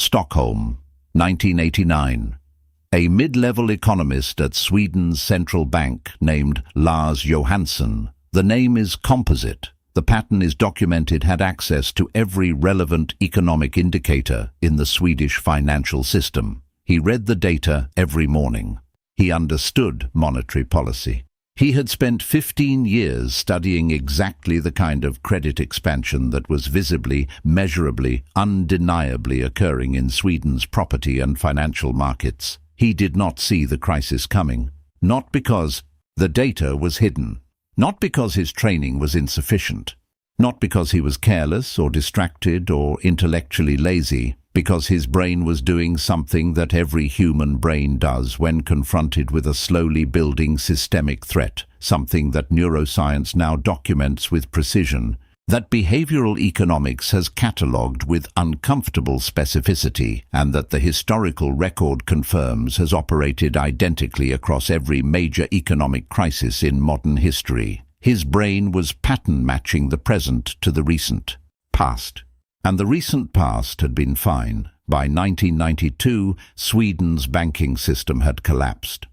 Stockholm, 1989. A mid-level economist at Sweden's central bank named Lars Johansson. The name is composite. The pattern is documented had access to every relevant economic indicator in the Swedish financial system. He read the data every morning. He understood monetary policy. He had spent 15 years studying exactly the kind of credit expansion that was visibly, measurably, undeniably occurring in Sweden's property and financial markets. He did not see the crisis coming, not because the data was hidden, not because his training was insufficient, not because he was careless or distracted or intellectually lazy, because his brain was doing something that every human brain does when confronted with a slowly building systemic threat, something that neuroscience now documents with precision, that behavioral economics has catalogued with uncomfortable specificity, and that the historical record confirms has operated identically across every major economic crisis in modern history. His brain was pattern matching the present to the recent past. And the recent past had been fine. By 1992, Sweden's banking system had collapsed.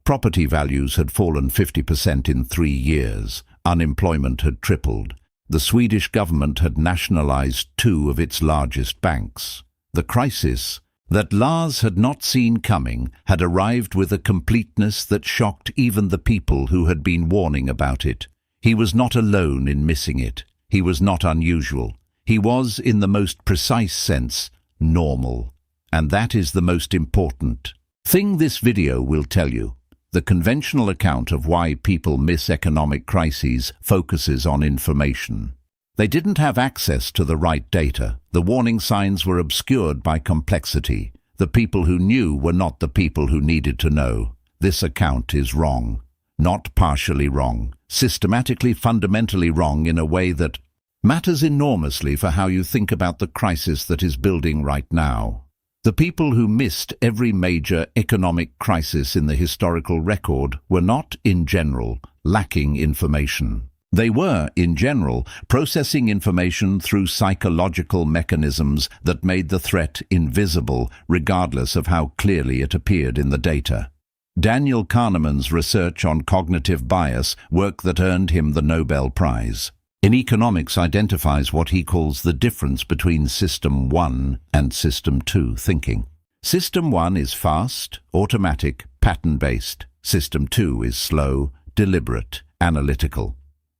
Property values had fallen 50% in 3 years. Unemployment had tripled. The Swedish government had nationalized 2 of its largest banks. The crisis that Lars had not seen coming had arrived with a completeness that shocked even the people who had been warning about it. He was not alone in missing it. He was not unusual. He was, in the most precise sense, normal. And that is the most important thing this video will tell you. The conventional account of why people miss economic crises focuses on information. They didn't have access to the right data. The warning signs were obscured by complexity. The people who knew were not the people who needed to know. This account is wrong. Not partially wrong. Systematically, fundamentally wrong in a way that matters enormously for how you think about the crisis that is building right now. The people who missed every major economic crisis in the historical record were not, in general, lacking information. They were, in general, processing information through psychological mechanisms that made the threat invisible, regardless of how clearly it appeared in the data. Daniel Kahneman's research on cognitive bias, work that earned him the Nobel Prize, in economics identifies what he calls the difference between System 1 and System 2 thinking. System 1 is fast, automatic, pattern-based. System 2 is slow, deliberate, analytical.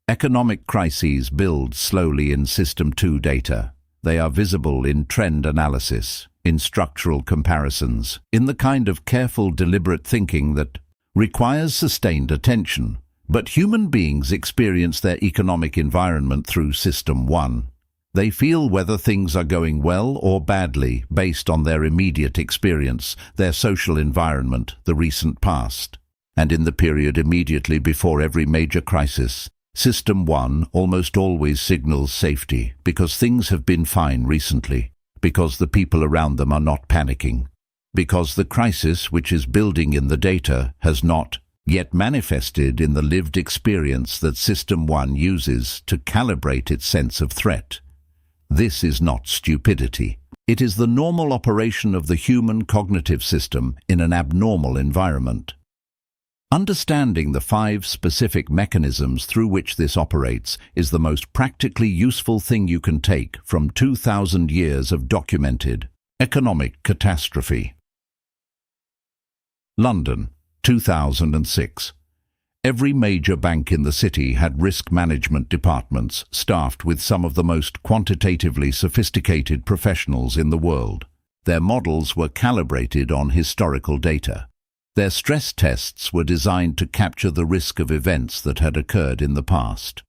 Economic crises build slowly in System 2 data. They are visible in trend analysis, in structural comparisons, in the kind of careful, deliberate thinking that requires sustained attention. But human beings experience their economic environment through System 1. They feel whether things are going well or badly based on their immediate experience, their social environment, the recent past. And in the period immediately before every major crisis, System 1 almost always signals safety because things have been fine recently, because the people around them are not panicking, because the crisis which is building in the data has not yet manifested in the lived experience that System 1 uses to calibrate its sense of threat. This is not stupidity. It is the normal operation of the human cognitive system in an abnormal environment. Understanding the 5 specific mechanisms through which this operates is the most practically useful thing you can take from 2,000 years of documented economic catastrophe. London, 2006. Every major bank in the city had risk management departments staffed with some of the most quantitatively sophisticated professionals in the world. Their models were calibrated on historical data. Their stress tests were designed to capture the risk of events that had occurred in the past.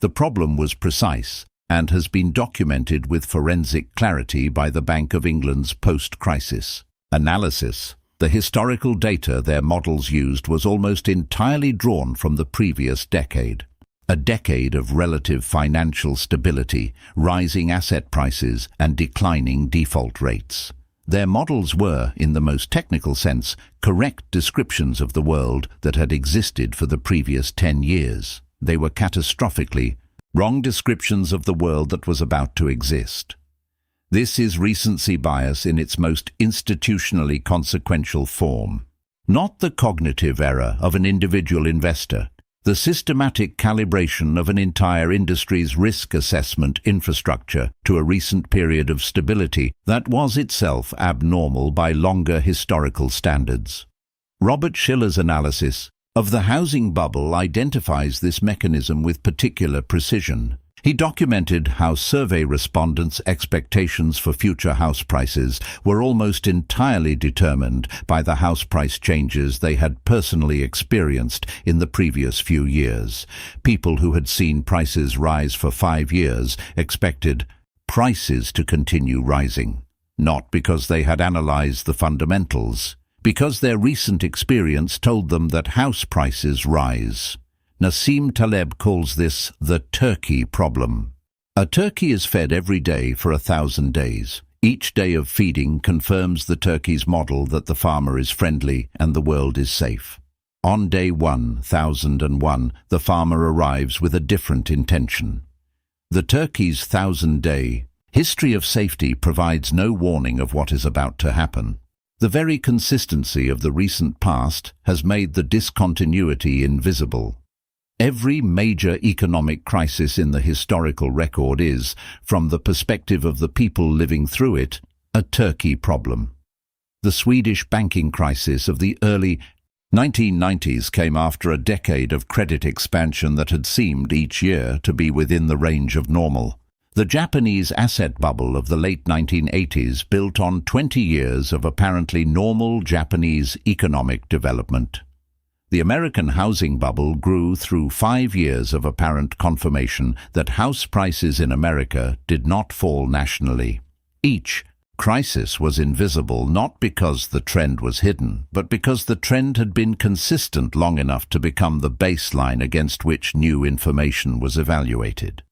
The problem was precise and has been documented with forensic clarity by the Bank of England's post-crisis analysis. The historical data their models used was almost entirely drawn from the previous decade. A decade of relative financial stability, rising asset prices, and declining default rates. Their models were, in the most technical sense, correct descriptions of the world that had existed for the previous 10 years. They were catastrophically wrong descriptions of the world that was about to exist. This is recency bias in its most institutionally consequential form. Not the cognitive error of an individual investor, the systematic calibration of an entire industry's risk assessment infrastructure to a recent period of stability that was itself abnormal by longer historical standards. Robert Shiller's analysis of the housing bubble identifies this mechanism with particular precision. He documented how survey respondents' expectations for future house prices were almost entirely determined by the house price changes they had personally experienced in the previous few years. People who had seen prices rise for 5 years expected prices to continue rising, not because they had analyzed the fundamentals, because their recent experience told them that house prices rise. Taleb calls this the turkey problem. A turkey is fed every day for 1,000 days. Each day of feeding confirms the turkey's model that the farmer is friendly and the world is safe. On day 1001, the farmer arrives with a different intention. The turkey's 1,000-day history of safety provides no warning of what is about to happen. The very consistency of the recent past has made the discontinuity invisible. Every major economic crisis in the historical record is, from the perspective of the people living through it, a turkey problem. The Swedish banking crisis of the early 1990s came after a decade of credit expansion that had seemed each year to be within the range of normal. The Japanese asset bubble of the late 1980s built on 20 years of apparently normal Japanese economic development. The American housing bubble grew through 5 years of apparent confirmation that house prices in America did not fall nationally. Each crisis was invisible not because the trend was hidden, but because the trend had been consistent long enough to become the baseline against which new information was evaluated.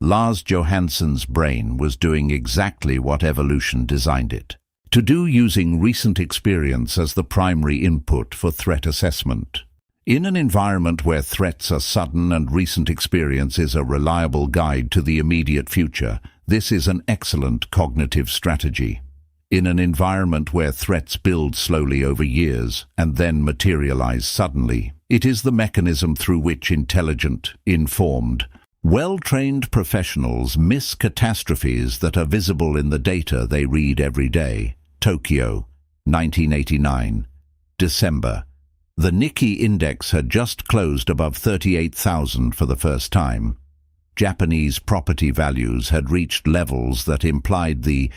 Lars Johansson's brain was doing exactly what evolution designed it to do, using recent experience as the primary input for threat assessment. In an environment where threats are sudden and recent experience is a reliable guide to the immediate future, this is an excellent cognitive strategy. In an environment where threats build slowly over years and then materialize suddenly, it is the mechanism through which intelligent, informed, well-trained professionals miss catastrophes that are visible in the data they read every day. Tokyo, 1989. December. The Nikkei index had just closed above 38,000 for the first time. Japanese property values had reached levels that implied the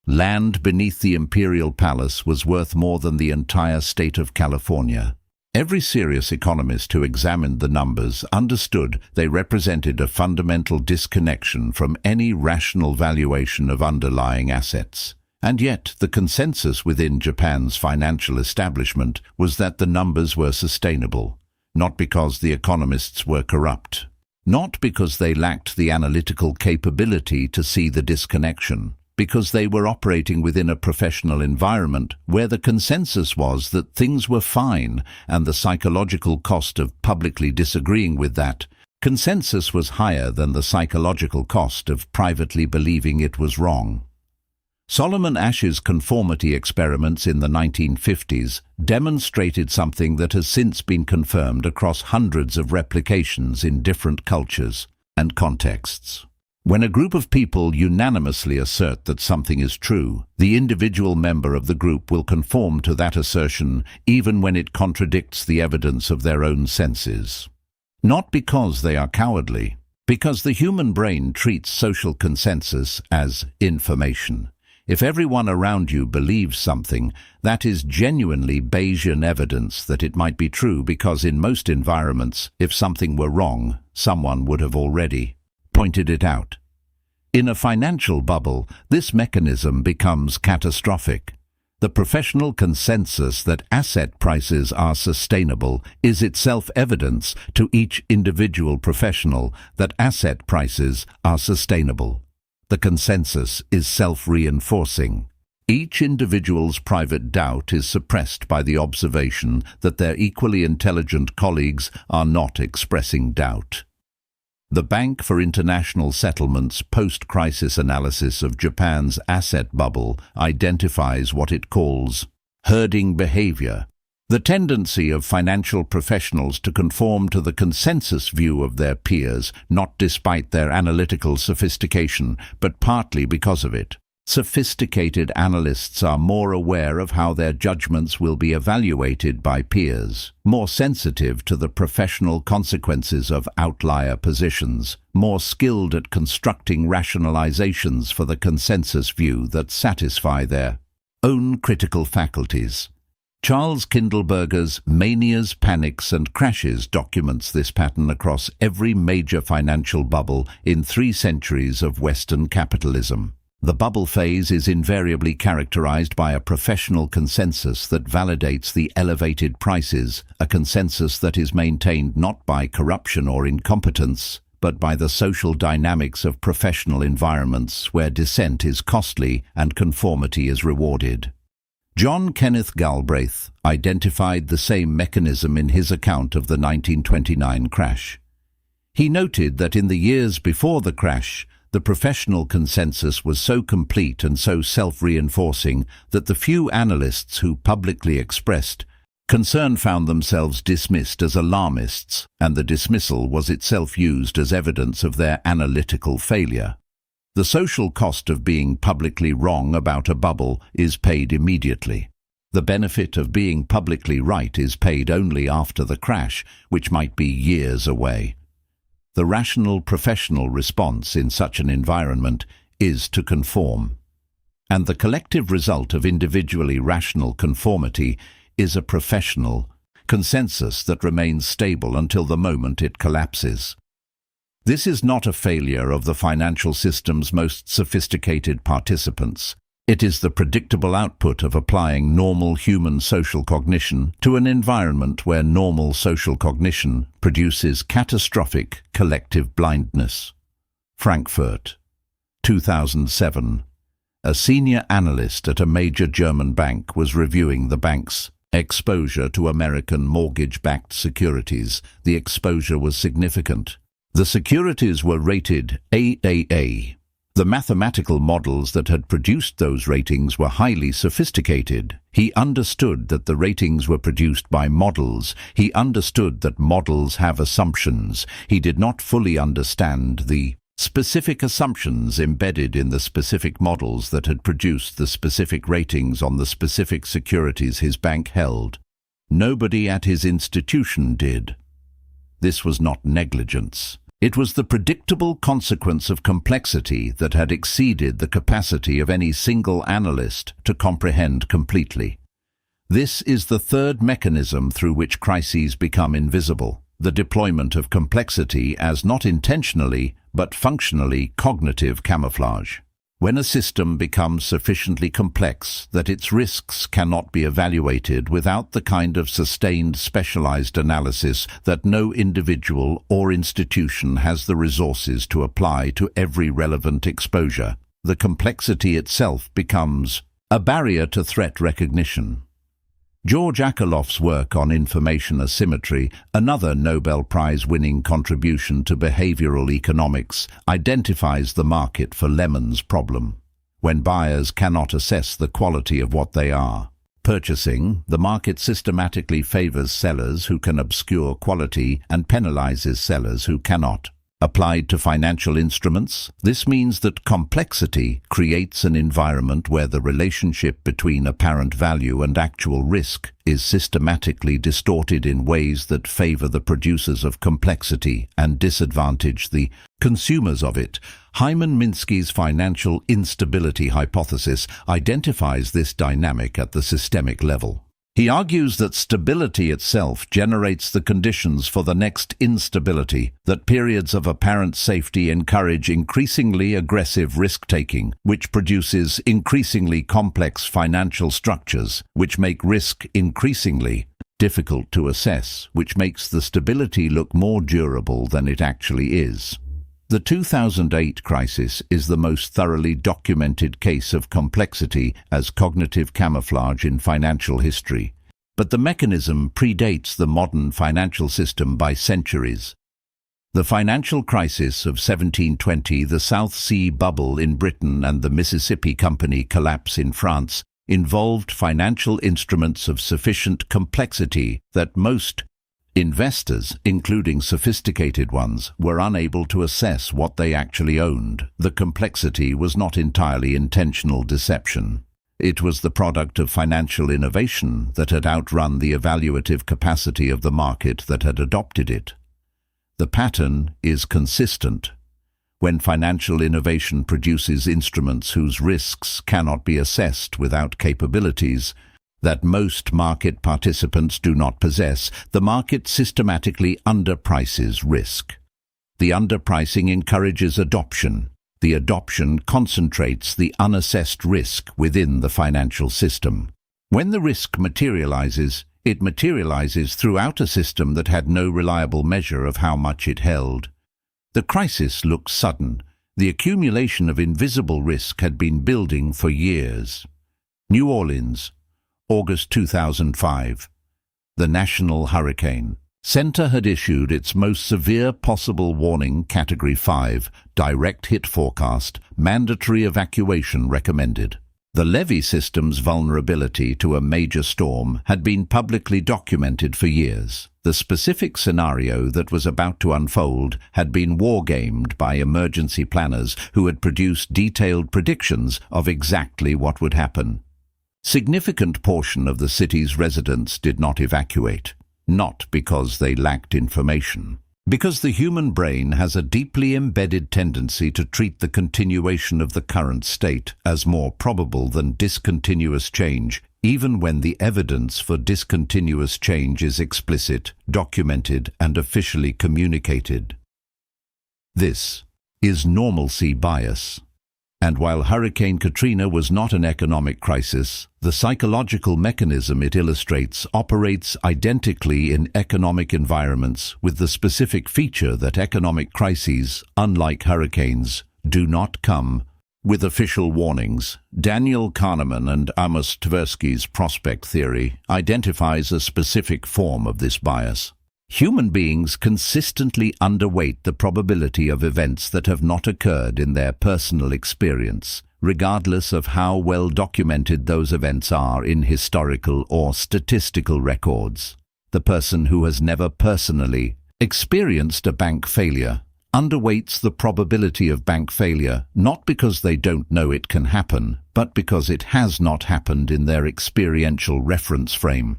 land beneath the imperial palace was worth more than the entire state of California. Every serious economist who examined the numbers understood they represented a fundamental disconnection from any rational valuation of underlying assets. And yet, the consensus within Japan's financial establishment was that the numbers were sustainable, not because the economists were corrupt, not because they lacked the analytical capability to see the disconnection, because they were operating within a professional environment where the consensus was that things were fine, and the psychological cost of publicly disagreeing with that consensus was higher than the psychological cost of privately believing it was wrong. Solomon Asch's conformity experiments in the 1950s demonstrated something that has since been confirmed across hundreds of replications in different cultures and contexts. When a group of people unanimously assert that something is true, the individual member of the group will conform to that assertion even when it contradicts the evidence of their own senses. Not because they are cowardly, because the human brain treats social consensus as information. If everyone around you believes something, that is genuinely Bayesian evidence that it might be true, because in most environments, if something were wrong, someone would have already pointed it out. In a financial bubble, this mechanism becomes catastrophic. The professional consensus that asset prices are sustainable is itself evidence to each individual professional that asset prices are sustainable. The consensus is self-reinforcing. Each individual's private doubt is suppressed by the observation that their equally intelligent colleagues are not expressing doubt. The Bank for International Settlements post-crisis analysis of Japan's asset bubble identifies what it calls herding behavior, the tendency of financial professionals to conform to the consensus view of their peers, not despite their analytical sophistication, but partly because of it. Sophisticated analysts are more aware of how their judgments will be evaluated by peers, more sensitive to the professional consequences of outlier positions, more skilled at constructing rationalizations for the consensus view that satisfy their own critical faculties. Charles Kindleberger's Manias, Panics and Crashes documents this pattern across every major financial bubble in 3 centuries of Western capitalism. The bubble phase is invariably characterized by a professional consensus that validates the elevated prices, a consensus that is maintained not by corruption or incompetence, but by the social dynamics of professional environments where dissent is costly and conformity is rewarded. John Kenneth Galbraith identified the same mechanism in his account of the 1929 crash. He noted that in the years before the crash, the professional consensus was so complete and so self-reinforcing that the few analysts who publicly expressed concern found themselves dismissed as alarmists, and the dismissal was itself used as evidence of their analytical failure. The social cost of being publicly wrong about a bubble is paid immediately. The benefit of being publicly right is paid only after the crash, which might be years away. The rational professional response in such an environment is to conform. And the collective result of individually rational conformity is a professional consensus that remains stable until the moment it collapses. This is not a failure of the financial system's most sophisticated participants. It is the predictable output of applying normal human social cognition to an environment where normal social cognition produces catastrophic collective blindness. Frankfurt, 2007. A senior analyst at a major German bank was reviewing the bank's exposure to American mortgage-backed securities. The exposure was significant. The securities were rated AAA. The mathematical models that had produced those ratings were highly sophisticated. He understood that the ratings were produced by models. He understood that models have assumptions. He did not fully understand the specific assumptions embedded in the specific models that had produced the specific ratings on the specific securities his bank held. Nobody at his institution did. This was not negligence. It was the predictable consequence of complexity that had exceeded the capacity of any single analyst to comprehend completely. This is the third mechanism through which crises become invisible, the deployment of complexity as not intentionally but functionally cognitive camouflage. When a system becomes sufficiently complex that its risks cannot be evaluated without the kind of sustained specialized analysis that no individual or institution has the resources to apply to every relevant exposure, the complexity itself becomes a barrier to threat recognition. George Akerlof's work on information asymmetry, another Nobel Prize-winning contribution to behavioral economics, identifies the market for lemons problem. When buyers cannot assess the quality of what they are purchasing, the market systematically favors sellers who can obscure quality and penalizes sellers who cannot. Applied to financial instruments, this means that complexity creates an environment where the relationship between apparent value and actual risk is systematically distorted in ways that favor the producers of complexity and disadvantage the consumers of it. Hyman Minsky's financial instability hypothesis identifies this dynamic at the systemic level. He argues that stability itself generates the conditions for the next instability, that periods of apparent safety encourage increasingly aggressive risk-taking, which produces increasingly complex financial structures, which make risk increasingly difficult to assess, which makes the stability look more durable than it actually is. The 2008 crisis is the most thoroughly documented case of complexity as cognitive camouflage in financial history, but the mechanism predates the modern financial system by centuries. The financial crisis of 1720, the South Sea bubble in Britain and the Mississippi Company collapse in France involved financial instruments of sufficient complexity that most investors, including sophisticated ones, were unable to assess what they actually owned. The complexity was not entirely intentional deception. It was the product of financial innovation that had outrun the evaluative capacity of the market that had adopted it. The pattern is consistent. When financial innovation produces instruments whose risks cannot be assessed without capabilities that most market participants do not possess, the market systematically underprices risk. The underpricing encourages adoption. The adoption concentrates the unassessed risk within the financial system. When the risk materializes, it materializes throughout a system that had no reliable measure of how much it held. The crisis looked sudden. The accumulation of invisible risk had been building for years. New Orleans, August 2005. The National Hurricane Center had issued its most severe possible warning, Category 5, direct hit forecast, mandatory evacuation recommended. The levee system's vulnerability to a major storm had been publicly documented for years. The specific scenario that was about to unfold had been wargamed by emergency planners who had produced detailed predictions of exactly what would happen. Significant portion of the city's residents did not evacuate, not because they lacked information. Because the human brain has a deeply embedded tendency to treat the continuation of the current state as more probable than discontinuous change, even when the evidence for discontinuous change is explicit, documented, and officially communicated. This is normalcy bias. And while Hurricane Katrina was not an economic crisis, the psychological mechanism it illustrates operates identically in economic environments, with the specific feature that economic crises, unlike hurricanes, do not come with official warnings. Daniel Kahneman and Amos Tversky's prospect theory identifies a specific form of this bias. Human beings consistently underweight the probability of events that have not occurred in their personal experience, regardless of how well documented those events are in historical or statistical records. The person who has never personally experienced a bank failure underweights the probability of bank failure, not because they don't know it can happen, but because it has not happened in their experiential reference frame.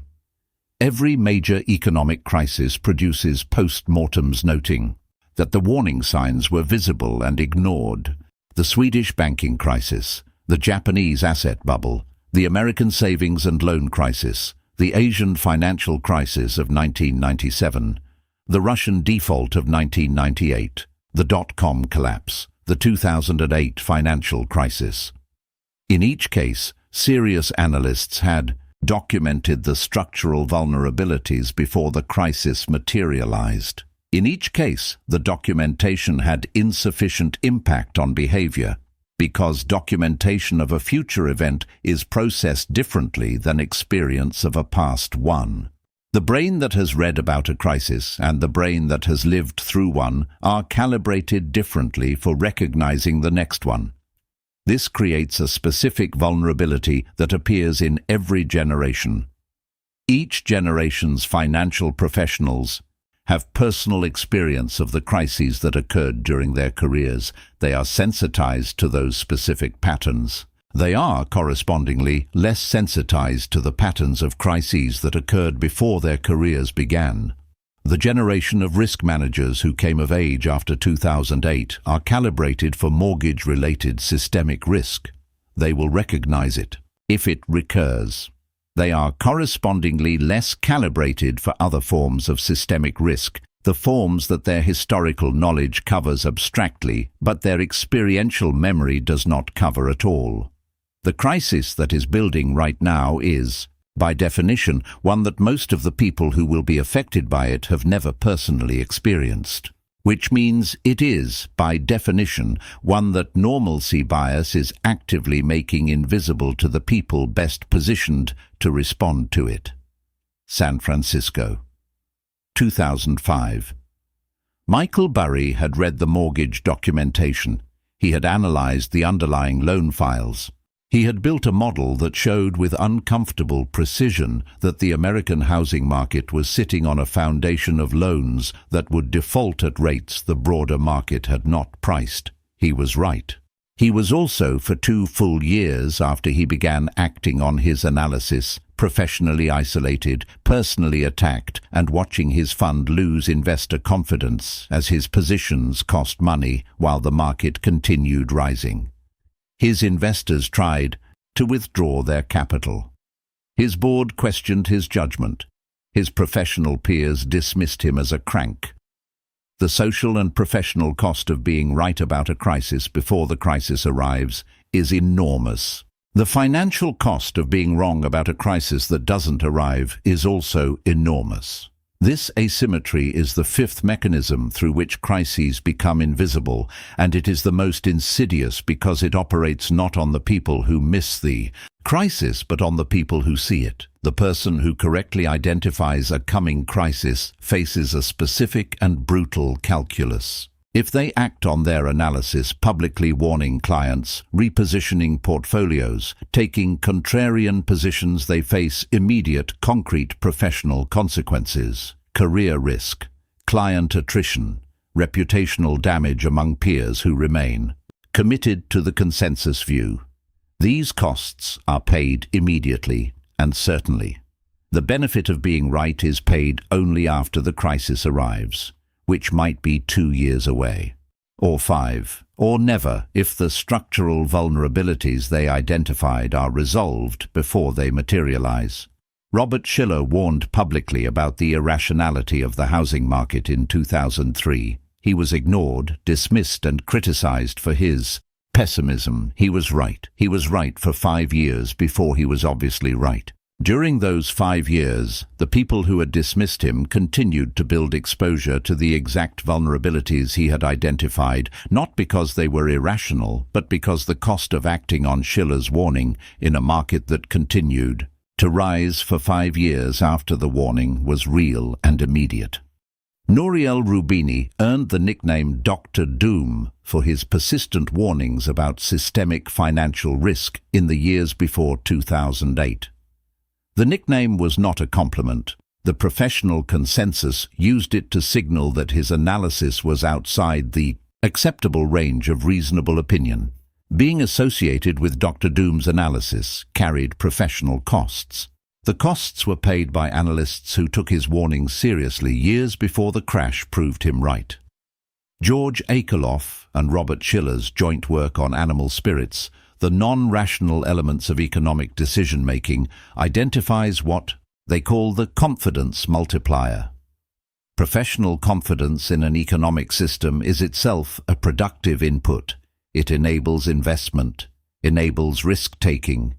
Every major economic crisis produces post-mortems noting that the warning signs were visible and ignored. The Swedish banking crisis, the Japanese asset bubble, the American savings and loan crisis, the Asian financial crisis of 1997, the Russian default of 1998, the dot-com collapse, the 2008 financial crisis. In each case, serious analysts had documented the structural vulnerabilities before the crisis materialized. In each case, the documentation had insufficient impact on behavior, because documentation of a future event is processed differently than experience of a past one. The brain that has read about a crisis and the brain that has lived through one are calibrated differently for recognizing the next one. This creates a specific vulnerability that appears in every generation. Each generation's financial professionals have personal experience of the crises that occurred during their careers. They are sensitized to those specific patterns. They are, correspondingly, less sensitized to the patterns of crises that occurred before their careers began. The generation of risk managers who came of age after 2008 are calibrated for mortgage-related systemic risk. They will recognize it if it recurs. They are correspondingly less calibrated for other forms of systemic risk, the forms that their historical knowledge covers abstractly, but their experiential memory does not cover at all. The crisis that is building right now is, by definition, one that most of the people who will be affected by it have never personally experienced, which means it is, by definition, one that normalcy bias is actively making invisible to the people best positioned to respond to it. San Francisco, 2005. Michael Burry had read the mortgage documentation. He had analyzed the underlying loan files. He had built a model that showed with uncomfortable precision that the American housing market was sitting on a foundation of loans that would default at rates the broader market had not priced. He was right. He was also, for 2 full years after he began acting on his analysis, professionally isolated, personally attacked, and watching his fund lose investor confidence as his positions cost money while the market continued rising. His investors tried to withdraw their capital. His board questioned his judgment. His professional peers dismissed him as a crank. The social and professional cost of being right about a crisis before the crisis arrives is enormous. The financial cost of being wrong about a crisis that doesn't arrive is also enormous. This asymmetry is the 5th mechanism through which crises become invisible, and it is the most insidious because it operates not on the people who miss the crisis, but on the people who see it. The person who correctly identifies a coming crisis faces a specific and brutal calculus. If they act on their analysis, publicly warning clients, repositioning portfolios, taking contrarian positions, they face immediate, concrete professional consequences: career risk, client attrition, reputational damage among peers who remain committed to the consensus view. These costs are paid immediately and certainly. The benefit of being right is paid only after the crisis arrives, which might be 2 years away, or 5, or never if the structural vulnerabilities they identified are resolved before they materialize. Robert Shiller warned publicly about the irrationality of the housing market in 2003. He was ignored, dismissed, and criticized for his pessimism. He was right. He was right for 5 years before he was obviously right. During those 5 years, the people who had dismissed him continued to build exposure to the exact vulnerabilities he had identified, not because they were irrational, but because the cost of acting on Shiller's warning in a market that continued to rise for 5 years after the warning was real and immediate. Nouriel Roubini earned the nickname Dr. Doom for his persistent warnings about systemic financial risk in the years before 2008. The nickname was not a compliment. The professional consensus used it to signal that his analysis was outside the acceptable range of reasonable opinion. Being associated with Dr. Doom's analysis carried professional costs. The costs were paid by analysts who took his warnings seriously years before the crash proved him right. George Akerlof and Robert Shiller's joint work on animal spirits, the non-rational elements of economic decision-making, identifies what they call the confidence multiplier. Professional confidence in an economic system is itself a productive input. It enables investment, enables risk-taking,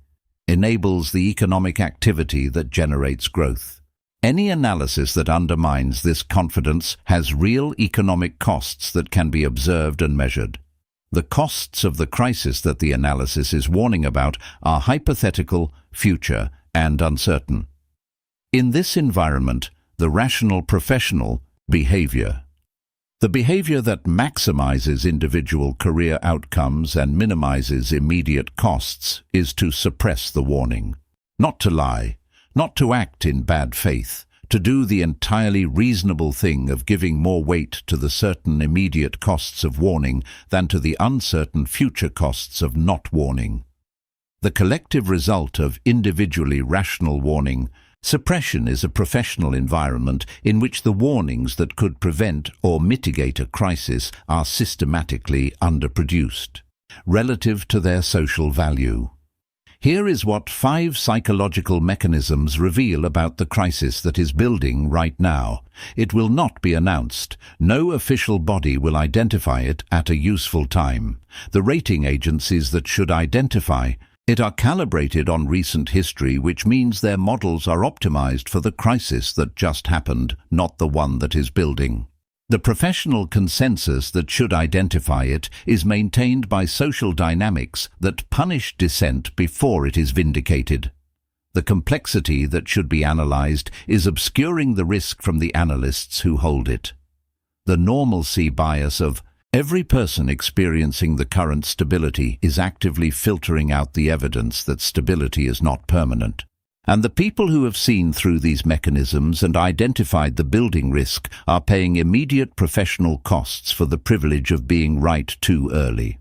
enables the economic activity that generates growth. Any analysis that undermines this confidence has real economic costs that can be observed and measured. The costs of the crisis that the analysis is warning about are hypothetical, future, and uncertain. In this environment, the rational professional behavior, the behavior that maximizes individual career outcomes and minimizes immediate costs, is to suppress the warning. Not to lie, not to act in bad faith, to do the entirely reasonable thing of giving more weight to the certain immediate costs of warning than to the uncertain future costs of not warning. The collective result of individually rational warning suppression is a professional environment in which the warnings that could prevent or mitigate a crisis are systematically underproduced, relative to their social value. Here is what 5 psychological mechanisms reveal about the crisis that is building right now. It will not be announced. No official body will identify it at a useful time. The rating agencies that should identify it are calibrated on recent history, which means their models are optimized for the crisis that just happened, not the one that is building. The professional consensus that should identify it is maintained by social dynamics that punish dissent before it is vindicated. The complexity that should be analyzed is obscuring the risk from the analysts who hold it. The normalcy bias of every person experiencing the current stability is actively filtering out the evidence that stability is not permanent. And the people who have seen through these mechanisms and identified the building risk are paying immediate professional costs for the privilege of being right too early.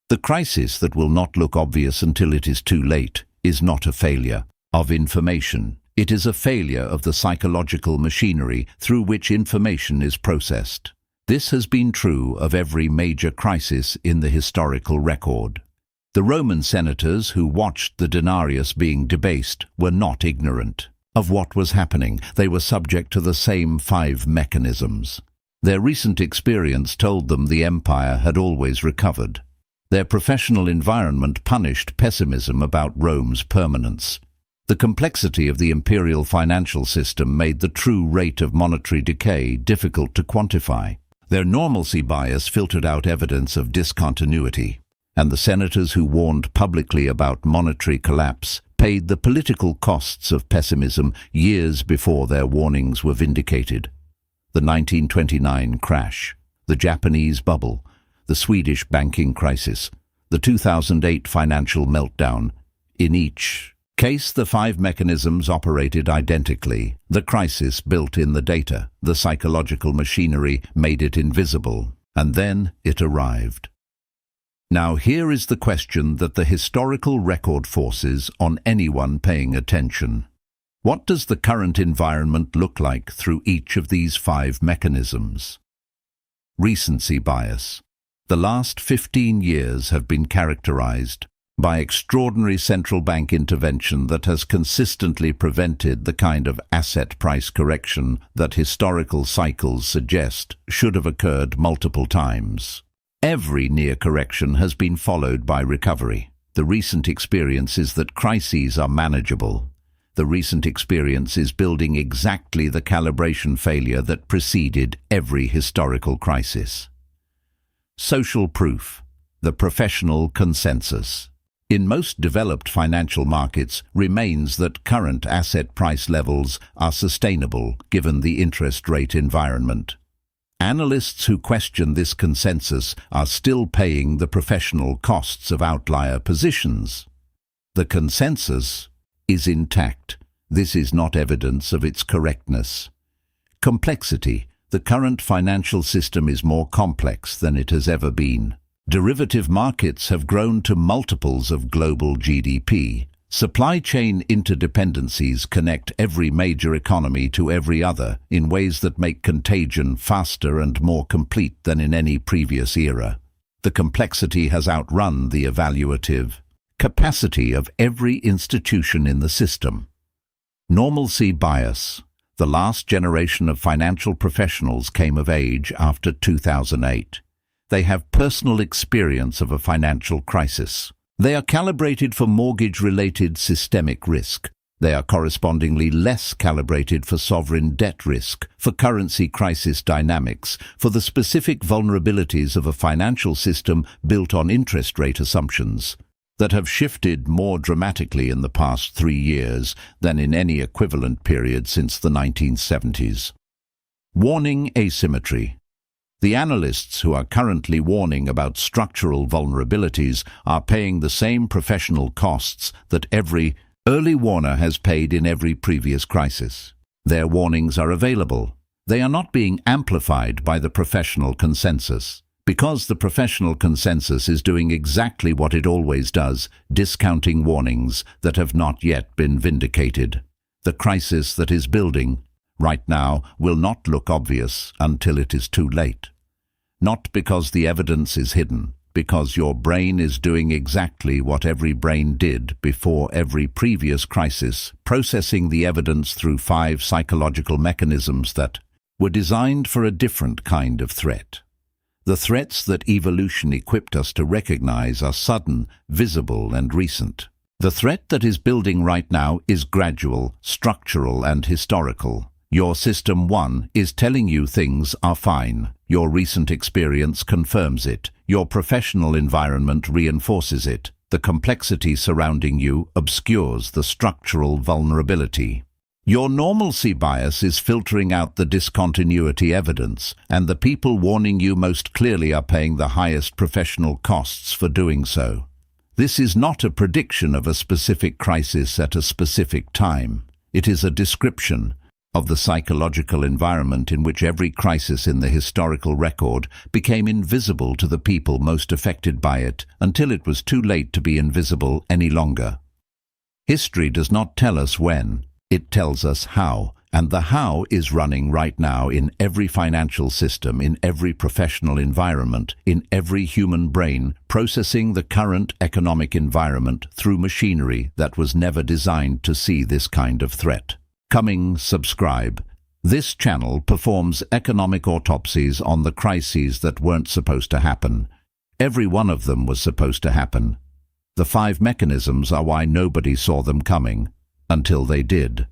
The crisis that will not look obvious until it is too late is not a failure of information. It is a failure of the psychological machinery through which information is processed. This has been true of every major crisis in the historical record. The Roman senators who watched the denarius being debased were not ignorant of what was happening. They were subject to the same 5 mechanisms. Their recent experience told them the empire had always recovered. Their professional environment punished pessimism about Rome's permanence. The complexity of the imperial financial system made the true rate of monetary decay difficult to quantify. Their normalcy bias filtered out evidence of discontinuity, and the senators who warned publicly about monetary collapse paid the political costs of pessimism years before their warnings were vindicated. The 1929 crash, the Japanese bubble, the Swedish banking crisis, the 2008 financial meltdown. In each case, the 5 mechanisms operated identically. The crisis built in the data. The psychological machinery made it invisible. And then it arrived. Now here is the question that the historical record forces on anyone paying attention. What does the current environment look like through each of these 5 mechanisms? Recency bias. The last 15 years have been characterized by extraordinary central bank intervention that has consistently prevented the kind of asset price correction that historical cycles suggest should have occurred multiple times. Every near correction has been followed by recovery. The recent experience is that crises are manageable. The recent experience is building exactly the calibration failure that preceded every historical crisis. Social proof. The professional consensus in most developed financial markets remains that current asset price levels are sustainable given the interest rate environment. Analysts who question this consensus are still paying the professional costs of outlier positions. The consensus is intact. This is not evidence of its correctness. Complexity. The current financial system is more complex than it has ever been. Derivative markets have grown to multiples of global GDP. Supply chain interdependencies connect every major economy to every other in ways that make contagion faster and more complete than in any previous era. The complexity has outrun the evaluative capacity of every institution in the system. Normalcy bias. The last generation of financial professionals came of age after 2008. They have personal experience of a financial crisis. They are calibrated for mortgage-related systemic risk. They are correspondingly less calibrated for sovereign debt risk, for currency crisis dynamics, for the specific vulnerabilities of a financial system built on interest rate assumptions that have shifted more dramatically in the past 3 years than in any equivalent period since the 1970s. Warning asymmetry. The analysts who are currently warning about structural vulnerabilities are paying the same professional costs that every early warner has paid in every previous crisis. Their warnings are available. They are not being amplified by the professional consensus. Because the professional consensus is doing exactly what it always does, discounting warnings that have not yet been vindicated. The crisis that is building right now will not look obvious until it is too late. Not because the evidence is hidden, because your brain is doing exactly what every brain did before every previous crisis, processing the evidence through 5 psychological mechanisms that were designed for a different kind of threat. The threats that evolution equipped us to recognize are sudden, visible, and recent. The threat that is building right now is gradual, structural, and historical. Your System 1 is telling you things are fine. Your recent experience confirms it. Your professional environment reinforces it. The complexity surrounding you obscures the structural vulnerability. Your normalcy bias is filtering out the discontinuity evidence, and the people warning you most clearly are paying the highest professional costs for doing so. This is not a prediction of a specific crisis at a specific time. It is a description of the psychological environment in which every crisis in the historical record became invisible to the people most affected by it until it was too late to be invisible any longer. History does not tell us when. It tells us how, and the how is running right now in every financial system, in every professional environment, in every human brain, processing the current economic environment through machinery that was never designed to see this kind of threat. Subscribe. This channel performs economic autopsies on the crises that weren't supposed to happen. Every one of them was supposed to happen. The 5 mechanisms are why nobody saw them coming, until they did.